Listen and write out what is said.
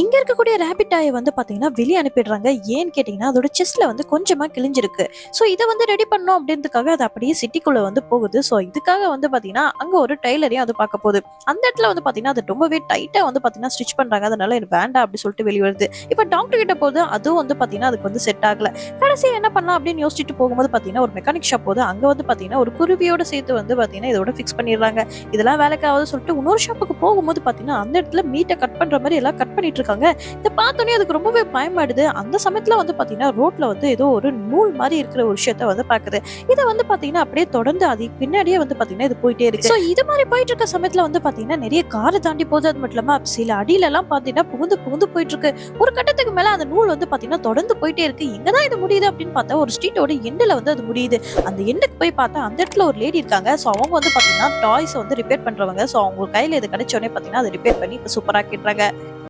இங்க இருக்கக்கூடிய ரேபிட் டாயை வந்து பாத்தீங்கன்னா வெளியே அனுப்பிடுறாங்க. ஏன்னு கேட்டீங்கன்னா அதோட செஸ்ட்ல வந்து கொஞ்சமா கிழிஞ்சிருக்கு. ஸோ இதை வந்து ரெடி பண்ணோம் அப்படின்றதுக்காக அது அப்படியே சிட்டிக்குள்ள வந்து போகுது. ஸோ இதுக்காக வந்து பாத்தீங்கன்னா அங்க ஒரு டைலரையும் அது பார்க்க போகுது. அந்த இடத்துல வந்து பாத்தீங்கன்னா அது ரொம்பவே டைட்டா வந்து பாத்தீங்கன்னா ஸ்டிச் பண்றாங்க. அதனால எனக்கு வேண்டாம் அப்படி சொல்லிட்டு வெளியே வருது. இப்ப டாக்டர் கிட்ட போது அதுவும் வந்து பாத்தீங்கன்னா அதுக்கு வந்து செட் ஆகல. கடைசியா என்ன பண்ணலாம் அப்படின்னு யோசிச்சுட்டு போகும்போது பாத்தீங்கன்னா ஒரு மெக்கானிக் ஷாப் போது அங்க வந்து பாத்தீங்கன்னா ஒரு குருவியோட சேர்த்து வந்து பாத்தீங்கன்னா இதோட ஃபிக்ஸ் பண்ணிடுறாங்க. இதெல்லாம் வேலைக்காவது சொல்லிட்டு இன்னொரு ஷாப்புக்கு போகும்போது பாத்தீங்கன்னா அந்த இடத்துல மீட்டை கட் பண்ற மாதிரி எல்லாம் கட் பண்ணிட்டு இருக்காங்க. இதை பார்த்தோன்னே அதுக்கு ரொம்பவே பயமாடுது. அந்த சமயத்துல வந்து பாத்தீங்கன்னா ரோட்ல வந்து ஏதோ ஒரு நூல் மாதிரி இருக்கிற ஒரு விஷயத்த வந்து பாக்குது. இதை வந்து பாத்தீங்கன்னா அப்படியே தொடர்ந்து அது பின்னாடியே வந்து பாத்தீங்கன்னா இது போயிட்டே இருக்கு. ஸோ இது மாதிரி போயிட்டு இருக்க சமயத்துல வந்து பாத்தீங்கன்னா நிறைய காரை தாண்டி போகுது. அது மட்டும் இல்லாம சில அடியில எல்லாம் பாத்தீங்கன்னா புகுந்து புகுந்து போயிட்டு இருக்கு. ஒரு கட்டத்துக்கு மேல அந்த நூல் வந்து பாத்தீங்கன்னா தொடர்ந்து போயிட்டே இருக்கு. எங்கதான் இது முடியுது அப்படின்னு பார்த்தா ஒரு ஸ்ட்ரீட்டோட எண்டுல வந்து அது முடியுது. அந்த எண்டுக்கு போய் பார்த்தா அந்த இடத்துல ஒரு லேடி இருக்காங்க. ஸோ அவங்க வந்து பாத்தீங்கன்னா டாய்ஸ் வந்து ரிப்பேர் பண்றவங்க. ஸோ அவங்க கையில இது கிடைச்ச உடனே பாத்தீங்கன்னா அதை ரிப்பேர் பண்ணி இப்ப சூப்பரா ஆக்கிடுறாங்க.